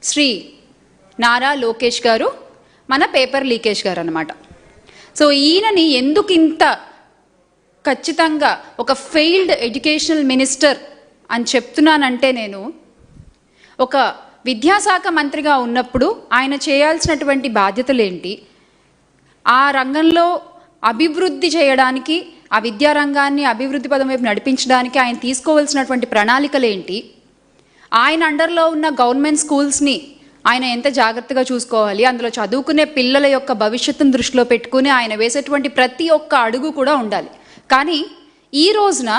శ్రీ నారా లోకేష్ గారు, మన paper leakage గారు అన్నమాట. సో ఈయనని ఎందుకు ఇంత ఖచ్చితంగా ఒక ఫెయిల్డ్ ఎడ్యుకేషనల్ మినిస్టర్ అని చెప్తున్నానంటే, నేను ఒక విద్యాశాఖ మంత్రిగా ఉన్నప్పుడు ఆయన చేయాల్సినటువంటి బాధ్యతలు ఏంటి, ఆ రంగంలో అభివృద్ధి చేయడానికి, ఆ విద్యారంగాన్ని అభివృద్ధి పదం వైపు నడిపించడానికి ఆయన తీసుకోవాల్సినటువంటి ప్రణాళికలు ఏంటి, ఆయన అండర్లో ఉన్న గవర్నమెంట్ స్కూల్స్ని ఆయన ఎంత జాగ్రత్తగా చూసుకోవాలి, అందులో చదువుకునే పిల్లల యొక్క భవిష్యత్తును దృష్టిలో పెట్టుకుని ఆయన వేసేటువంటి ప్రతి ఒక్క అడుగు కూడా ఉండాలి. కానీ ఈ రోజున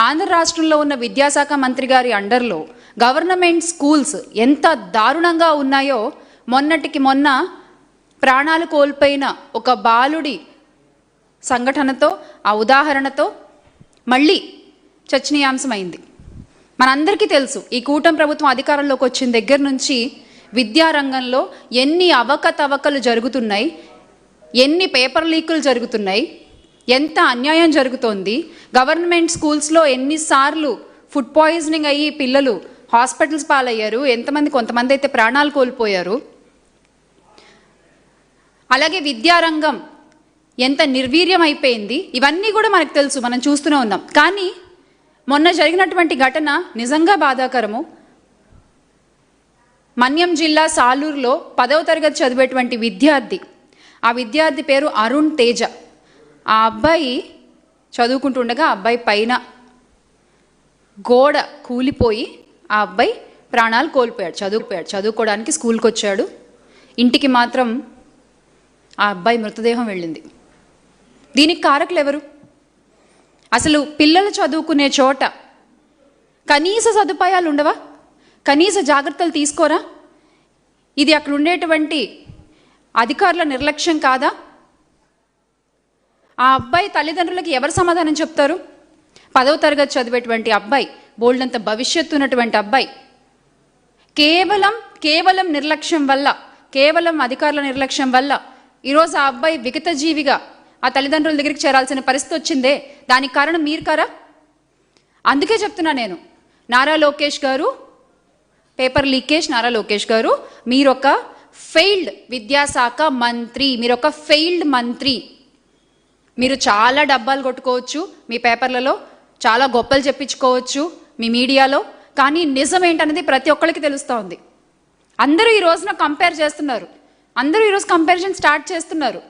ఆంధ్ర రాష్ట్రంలో ఉన్న విద్యాశాఖ మంత్రి గారి అండర్లో గవర్నమెంట్ స్కూల్స్ ఎంత దారుణంగా ఉన్నాయో మొన్నటికి మొన్న ప్రాణాలు కోల్పోయిన ఒక బాలుడి సంఘటనతో, ఆ ఉదాహరణతో మళ్ళీ చర్చనీయాంశమైంది. మనందరికీ తెలుసు, ఈ కూటమి ప్రభుత్వం అధికారంలోకి వచ్చిన దగ్గర నుంచి విద్యారంగంలో ఎన్ని అవకతవకలు జరుగుతున్నాయి, ఎన్ని పేపర్ లీకులు జరుగుతున్నాయి, ఎంత అన్యాయం జరుగుతోంది. గవర్నమెంట్ స్కూల్స్లో ఎన్నిసార్లు ఫుడ్ పాయిజనింగ్ అయ్యి పిల్లలు హాస్పిటల్స్ పాలయ్యారు, కొంతమంది అయితే ప్రాణాలు కోల్పోయారు. అలాగే విద్యారంగం ఎంత నిర్వీర్యం అయిపోయింది, ఇవన్నీ కూడా మనకు తెలుసు, మనం చూస్తూనే ఉన్నాం. కానీ మొన్న జరిగినటువంటి ఘటన నిజంగా బాధాకరము. మన్యం జిల్లా సాలూరులో 10వ తరగతి చదివేటువంటి విద్యార్థి, ఆ విద్యార్థి పేరు అరుణ్ తేజ. ఆ అబ్బాయి చదువుకుంటుండగా ఆ అబ్బాయి పైన గోడ కూలిపోయి ఆ అబ్బాయి ప్రాణాలు కోల్పోయాడు. చదువుకోవడానికి స్కూల్కి వచ్చాడు, ఇంటికి మాత్రం ఆ అబ్బాయి మృతదేహం వెళ్ళింది. దీనికి కారకులు ఎవరు? అసలు పిల్లలు చదువుకునే చోట కనీస సదుపాయాలు ఉండవా? కనీస జాగ్రత్తలు తీసుకోరా? ఇది అక్కడ ఉండేటువంటి అధికారుల నిర్లక్ష్యం కాదా? ఆ అబ్బాయి తల్లిదండ్రులకి ఎవరు సమాధానం చెప్తారు? 10వ తరగతి చదివేటువంటి అబ్బాయి, బోల్డంత భవిష్యత్తు ఉన్నటువంటి అబ్బాయి, కేవలం నిర్లక్ష్యం వల్ల, కేవలం అధికారుల నిర్లక్ష్యం వల్ల ఈరోజు ఆ అబ్బాయి విగతజీవిగా ఆ తల్లిదండ్రుల దగ్గరికి చేరాల్సిన పరిస్థితి వచ్చిందే. దానికి కారణం మీరు కారా? అందుకే చెప్తున్నా నేను, నారా లోకేష్ గారు, పేపర్ లీకేజ్ నారా లోకేష్ గారు, మీరొక ఫెయిల్డ్ విద్యాశాఖ మంత్రి, మీరొక ఫెయిల్డ్ మంత్రి. మీరు చాలా డబ్బాలు కొట్టుకోవచ్చు, మీ పేపర్లలో చాలా గొప్పలు చెప్పించుకోవచ్చు, మీ మీడియాలో, కానీ నిజం ఏంటనేది ప్రతి ఒక్కరికి తెలుస్తూ ఉంది. అందరూ ఈ రోజున కంపేర్ చేస్తున్నారు, అందరూ ఈరోజు కంపారిజన్ స్టార్ట్ చేస్తున్నారు.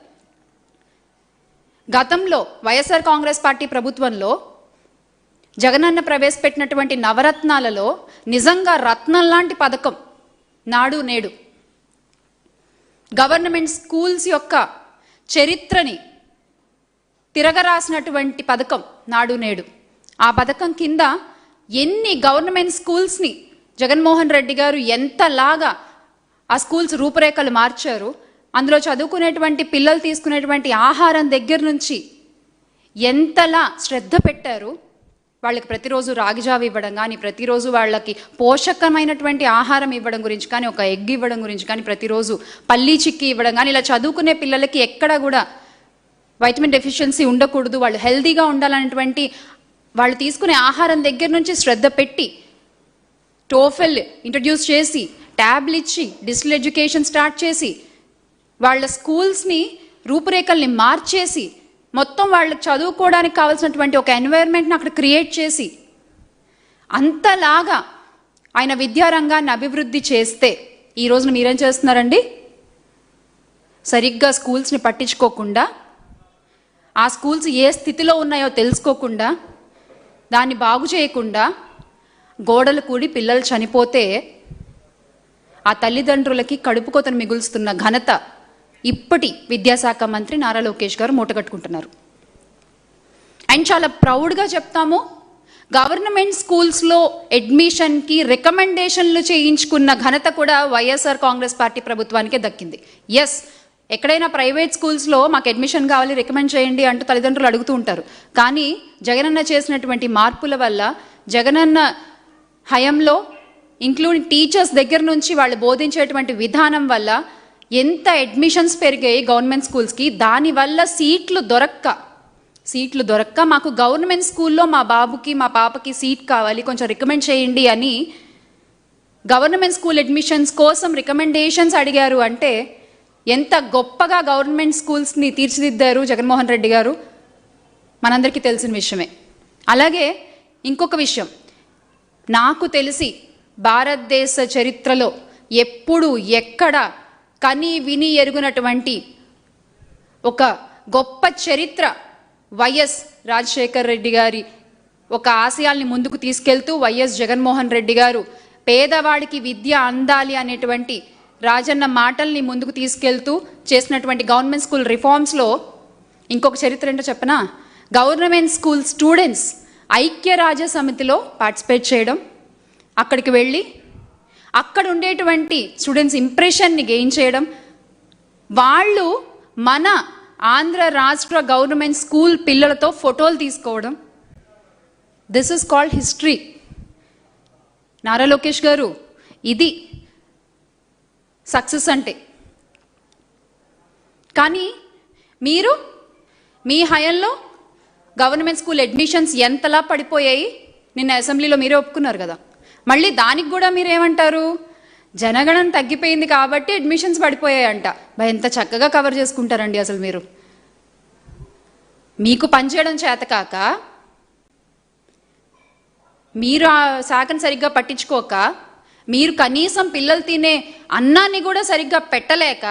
గతంలో వైఎస్ఆర్ కాంగ్రెస్ పార్టీ ప్రభుత్వంలో జగనన్న ప్రవేశపెట్టినటువంటి నవరత్నాలలో నిజంగా రత్నం లాంటి పథకం నాడు నేడు. గవర్నమెంట్ స్కూల్స్ యొక్క చరిత్రని తిరగరాసినటువంటి పథకం నాడు నేడు. ఆ పథకం కింద ఎన్ని గవర్నమెంట్ స్కూల్స్ని జగన్మోహన్ రెడ్డి గారు ఎంతలాగా ఆ స్కూల్స్ రూపురేఖలు మార్చారు, అందులో చదువుకునేటువంటి పిల్లలు తీసుకునేటువంటి ఆహారం దగ్గర నుంచి ఎంతలా శ్రద్ధ పెట్టారు. వాళ్ళకి ప్రతిరోజు రాగిజావి ఇవ్వడం కానీ, ప్రతిరోజు వాళ్ళకి పోషకమైనటువంటి ఆహారం ఇవ్వడం గురించి కానీ, ఒక ఎగ్ ఇవ్వడం గురించి కానీ, ప్రతిరోజు పల్లీ చిక్కీ ఇవ్వడం కానీ, ఇలా చదువుకునే పిల్లలకి ఎక్కడ కూడా వైటమిన్ డెఫిషియన్సీ ఉండకూడదు, వాళ్ళు హెల్తీగా ఉండాలనేటువంటి వాళ్ళు తీసుకునే ఆహారం దగ్గర నుంచి శ్రద్ధ పెట్టి టోఫెల్ ఇంట్రడ్యూస్ చేసి, ట్యాబ్లు ఇచ్చి, డిజిటల్ ఎడ్యుకేషన్ స్టార్ట్ చేసి, వాళ్ళ స్కూల్స్ని రూపురేఖల్ని మార్చేసి, మొత్తం వాళ్ళకి చదువుకోవడానికి కావాల్సినటువంటి ఒక ఎన్వైర్న్మెంట్ని అక్కడ క్రియేట్ చేసి, అంతలాగా ఆయన విద్యారంగాన్ని అభివృద్ధి చేస్తే ఈ రోజున మీరేం చేస్తున్నారండి? సరిగ్గా స్కూల్స్ని పట్టించుకోకుండా, ఆ స్కూల్స్ ఏ స్థితిలో ఉన్నాయో తెలుసుకోకుండా, దాన్ని బాగు చేయకుండా, గోడలు కూడి పిల్లలు చనిపోతే ఆ తల్లిదండ్రులకి కడుపు కోతను మిగులుస్తున్న ఘనత ఇప్పటి విద్యాశాఖ మంత్రి నారా లోకేష్ గారు మూటగట్టుకుంటున్నారు. అండ్ చాలా ప్రౌడ్గా చెప్తాము, గవర్నమెంట్ స్కూల్స్లో అడ్మిషన్కి రికమెండేషన్లు చేయించుకున్న ఘనత కూడా వైఎస్ఆర్ కాంగ్రెస్ పార్టీ ప్రభుత్వానికే దక్కింది. ఎస్, ఎక్కడైనా ప్రైవేట్ స్కూల్స్లో మాకు అడ్మిషన్ కావాలి, రికమెండ్ చేయండి అంటూ తల్లిదండ్రులు అడుగుతూ ఉంటారు. కానీ జగనన్న చేసినటువంటి మార్పుల వల్ల, జగనన్న హయంలో ఇంక్లూడింగ్ టీచర్స్ దగ్గర నుంచి వాళ్ళు బోధించేటువంటి విధానం వల్ల ఎంత అడ్మిషన్స్ పెరిగాయి గవర్నమెంట్ స్కూల్స్కి. దానివల్ల సీట్లు దొరక్క మాకు గవర్నమెంట్ స్కూల్లో మా బాబుకి మా పాపకి సీట్ కావాలి, కొంచెం రికమెండ్ చేయండి అని గవర్నమెంట్ స్కూల్ అడ్మిషన్స్ కోసం రికమెండేషన్స్ అడిగారు అంటే ఎంత గొప్పగా గవర్నమెంట్ స్కూల్స్ని తీర్చిదిద్దారు జగన్మోహన్ రెడ్డి గారు మనందరికీ తెలిసిన విషయమే. అలాగే ఇంకొక విషయం, నాకు తెలిసి భారతదేశ చరిత్రలో ఎప్పుడు ఎక్కడ కని విని ఎరుగునటువంటి ఒక గొప్ప చరిత్ర వైఎస్ రాజశేఖర్ రెడ్డి గారి ఒక ఆశయాల్ని ముందుకు తీసుకెళ్తూ వైఎస్ జగన్మోహన్ రెడ్డి గారు పేదవాడికి విద్య అందాలి అనేటువంటి రాజన్న మాటల్ని ముందుకు తీసుకెళ్తూ చేసినటువంటి గవర్నమెంట్ స్కూల్ రిఫార్మ్స్లో ఇంకొక చరిత్ర ఏంటో చెప్పనా, గవర్నమెంట్ స్కూల్ స్టూడెంట్స్ ఐక్యరాజ్య సమితిలో పార్టిసిపేట్ చేయడం, అక్కడికి వెళ్ళి అక్కడ ఉండేటువంటి స్టూడెంట్స్ ఇంప్రెషన్ని గెయిన్ చేయడం, వాళ్ళు మన ఆంధ్ర రాష్ట్ర గవర్నమెంట్ స్కూల్ పిల్లలతో ఫోటోలు తీసుకోవడం. This is called history. Nara Lokesh గారు, ఇది సక్సెస్ అంటే. కానీ మీరు మీ హయాంలో గవర్నమెంట్ స్కూల్ అడ్మిషన్స్ ఎంతలా పడిపోయాయి నిన్న అసెంబ్లీలో మీరే ఒప్పుకున్నారు కదా. మళ్ళీ దానికి కూడా మీరేమంటారు, జనగణన తగ్గిపోయింది కాబట్టి అడ్మిషన్స్ పడిపోయాయంట. ఎంత చక్కగా కవర్ చేసుకుంటారండి అసలు మీరు. మీకు పనిచేయడం చేతకాక, మీరు ఆ శాఖను సరిగ్గా పట్టించుకోక, మీరు కనీసం పిల్లలు తినే అన్నాన్ని కూడా సరిగ్గా పెట్టలేక,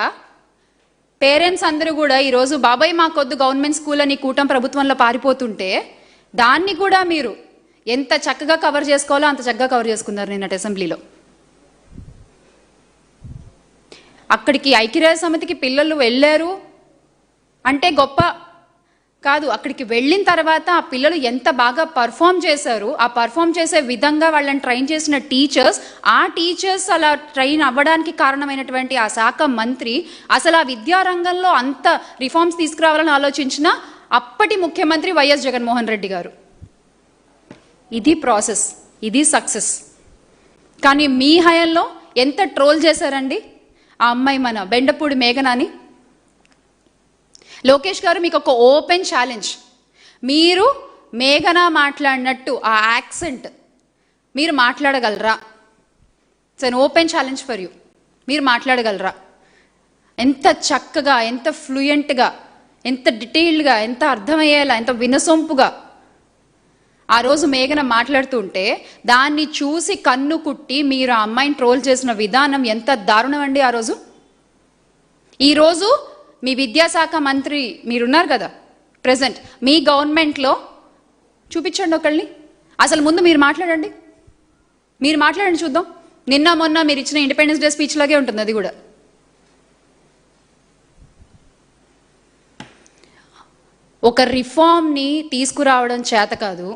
పేరెంట్స్ అందరూ కూడా ఈరోజు బాబాయ్ మాకొద్దు గవర్నమెంట్ స్కూల్ అని కూటమి ప్రభుత్వంలో పారిపోతుంటే దాన్ని కూడా మీరు ఎంత చక్కగా కవర్ చేసుకోవాలో అంత చక్కగా కవర్ చేసుకున్నారు నిన్నటి అసెంబ్లీలో. అక్కడికి ఐక్యరాజ్య సమితికి పిల్లలు వెళ్ళారు అంటే గొప్ప కాదు, అక్కడికి వెళ్ళిన తర్వాత ఆ పిల్లలు ఎంత బాగా పర్ఫామ్ చేశారు, ఆ పర్ఫామ్ చేసే విధంగా వాళ్ళని ట్రైన్ చేసిన టీచర్స్, ఆ టీచర్స్ అలా ట్రైన్ అవ్వడానికి కారణమైనటువంటి ఆ శాఖ మంత్రి, అసలు ఆ విద్యారంగంలో అంత రిఫార్మ్స్ తీసుకురావాలని ఆలోచించిన అప్పటి ముఖ్యమంత్రి వైఎస్ జగన్మోహన్ రెడ్డి గారు. ఇది ప్రాసెస్, ఇది సక్సెస్. కానీ మీ హయాంలో ఎంత ట్రోల్ చేశారండి ఆ అమ్మాయి, మన బెండపూడి మేఘనాని. లోకేష్ గారు, మీకు ఒక ఓపెన్ ఛాలెంజ్. మీరు మేఘన మాట్లాడినట్టు ఆ యాక్సెంట్ మీరు మాట్లాడగలరా? It's an open challenge for you. మీరు మాట్లాడగలరా? ఎంత చక్కగా, ఎంత ఫ్లూయెంట్గా, ఎంత డీటెయిల్డ్గా, ఎంత అర్థమయ్యేలా, ఎంత వినసొంపుగా ఆ రోజు మేఘన మాట్లాడుతుంటే దాన్ని చూసి కన్ను కుట్టి మీరు ఆ అమ్మాయిని ట్రోల్ చేసిన విధానం ఎంత దారుణం అండి ఆ రోజు. ఈరోజు మీ విద్యాశాఖ మంత్రి మీరున్నారు కదా ప్రెసెంట్, మీ గవర్నమెంట్లో చూపించండి ఒకళ్ళని. అసలు ముందు మీరు మాట్లాడండి, మీరు మాట్లాడండి చూద్దాం. నిన్న మొన్న మీరు ఇచ్చిన ఇండిపెండెన్స్ డే స్పీచ్ లాగే ఉంటుంది అది కూడా. ఒక రిఫార్మ్ని తీసుకురావడం చేత కాదు,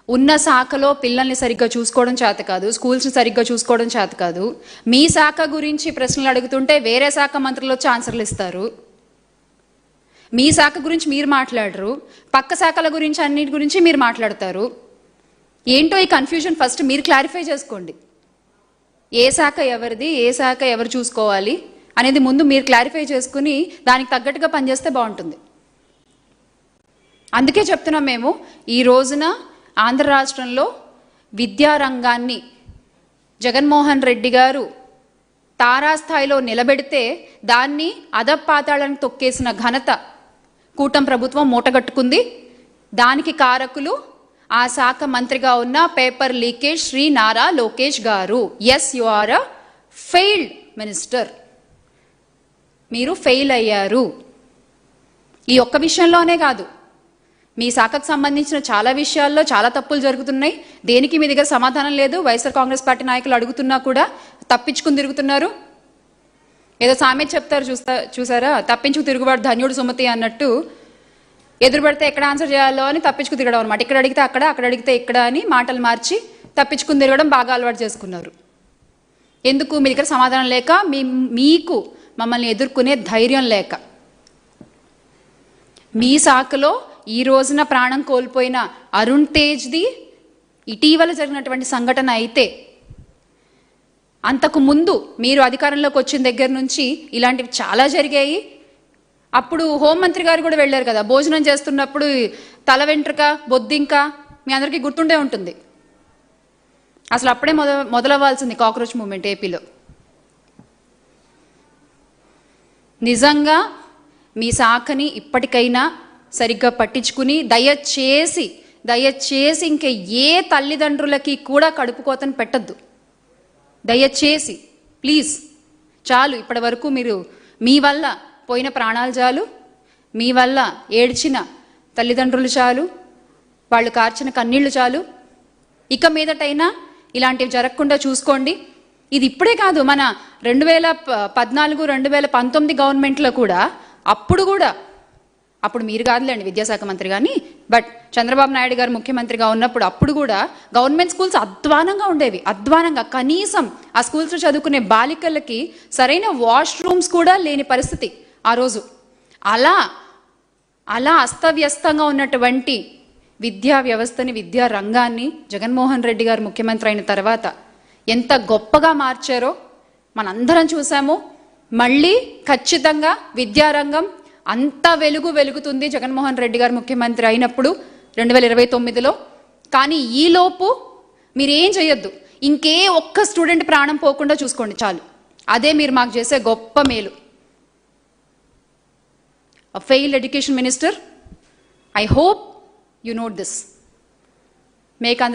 ఉన్న శాఖలో పిల్లల్ని సరిగ్గా చూసుకోవడం చేత కాదు, స్కూల్స్ని సరిగ్గా చూసుకోవడం చేత కాదు. మీ శాఖ గురించి ప్రశ్నలు అడుగుతుంటే వేరే శాఖ మంత్రులు వచ్చి ఆన్సర్లు ఇస్తారు. మీ శాఖ గురించి మీరు మాట్లాడరు, పక్క శాఖల గురించి అన్నిటి గురించి మీరు మాట్లాడతారు. ఏంటో ఈ కన్ఫ్యూజన్ ఫస్ట్ మీరు క్లారిఫై చేసుకోండి. ఏ శాఖ ఎవరిది, ఏ శాఖ ఎవరు చూసుకోవాలి అనేది ముందు మీరు క్లారిఫై చేసుకుని దానికి తగ్గట్టుగా పనిచేస్తే బాగుంటుంది. అందుకే చెప్తున్నాం మేము, ఈ రోజున ఆంధ్ర రాష్ట్రంలో విద్యారంగాన్ని జగన్మోహన్ రెడ్డి గారు తారాస్థాయిలో నిలబెడితే దాన్ని అధపాతాళానికి తొక్కేసిన ఘనత కూటమి ప్రభుత్వం మూటగట్టుకుంది. దానికి కారకులు ఆ శాఖ మంత్రిగా ఉన్న పేపర్ లీకేజ్ శ్రీ నారా లోకేష్ గారు. Yes, you are a failed minister. మీరు ఫెయిల్ అయ్యారు. ఈ ఒక్క విషయంలోనే కాదు, మీ శాఖకు సంబంధించిన చాలా విషయాల్లో చాలా తప్పులు జరుగుతున్నాయి. దేనికి మీ దగ్గర సమాధానం లేదు. వైఎస్ఆర్ కాంగ్రెస్ పార్టీ నాయకులు అడుగుతున్నా కూడా తప్పించుకుని తిరుగుతున్నారు. ఏదో సామెత చెప్తారు చూసారా, తప్పించుకు తిరుగుబాటు ధన్యుడు సుమతి అన్నట్టు, ఎదురు పడితే ఎక్కడ ఆన్సర్ చేయాలో అని తప్పించుకు తిరగడం అనమాట. ఇక్కడ అడిగితే అక్కడ, అక్కడ అడిగితే ఇక్కడ అని మాటలు మార్చి తప్పించుకుని తిరగడం బాగా అలవాటు చేసుకున్నారు. ఎందుకు? మీ దగ్గర సమాధానం లేక, మీకు మమ్మల్ని ఎదుర్కొనే ధైర్యం లేక. మీ శాఖలో ఈ రోజున ప్రాణం కోల్పోయిన అరుణ్ తేజ్ది ఇటీవల జరిగినటువంటి సంఘటన అయితే, అంతకు ముందు మీరు అధికారంలోకి వచ్చిన దగ్గర నుంచి ఇలాంటివి చాలా జరిగాయి. అప్పుడు హోంమంత్రి గారు కూడా వెళ్ళారు కదా, భోజనం చేస్తున్నప్పుడు తల వెంట్రుక, బొద్దింక మీ అందరికీ గుర్తుండే ఉంటుంది. అసలు అప్పుడే మొదలవ్వాల్సింది కాక్రోచ్ మూవ్మెంట్ ఏపీలో. నిజంగా మీ శాఖని ఇప్పటికైనా సరిగ్గా పట్టించుకుని దయచేసి ఇంక ఏ తల్లిదండ్రులకి కూడా కడుపు కోతను పెట్టద్దు. దయచేసి ప్లీజ్, చాలు. ఇప్పటి వరకు మీరు మీ వల్ల పోయిన ప్రాణాలు చాలు, మీ వల్ల ఏడ్చిన తల్లిదండ్రులు చాలు, వాళ్ళు కార్చిన కన్నీళ్లు చాలు. ఇక మీదటైనా ఇలాంటివి జరగకుండా చూసుకోండి. ఇది ఇప్పుడే కాదు, మన 2014, 2019 గవర్నమెంట్లో కూడా అప్పుడు మీరు కాదులేండి విద్యాశాఖ మంత్రి కానీ, బట్ చంద్రబాబు నాయుడు గారు ముఖ్యమంత్రిగా ఉన్నప్పుడు అప్పుడు కూడా గవర్నమెంట్ స్కూల్స్ అధ్వానంగా ఉండేవి. కనీసం ఆ స్కూల్స్లో చదువుకునే బాలికలకి సరైన వాష్రూమ్స్ కూడా లేని పరిస్థితి ఆ రోజు. అలా అస్తవ్యస్తంగా ఉన్నటువంటి విద్యా వ్యవస్థని, విద్యా రంగాన్ని జగన్మోహన్ రెడ్డి గారు ముఖ్యమంత్రి అయిన తర్వాత ఎంత గొప్పగా మార్చారో మనందరం చూసాము. మళ్ళీ ఖచ్చితంగా విద్యారంగం అంత వెలుగుతుంది జగన్మోహన్ రెడ్డి గారు ముఖ్యమంత్రి అయినప్పుడు 2029లో. కానీ ఈలోపు మీరేం చేయొద్దు, ఇంకే ఒక్క స్టూడెంట్ ప్రాణం పోకుండా చూసుకోండి చాలు. అదే మీరు మాకు చేసే గొప్ప మేలు. A failed education minister, I hope you note this. Make Andhra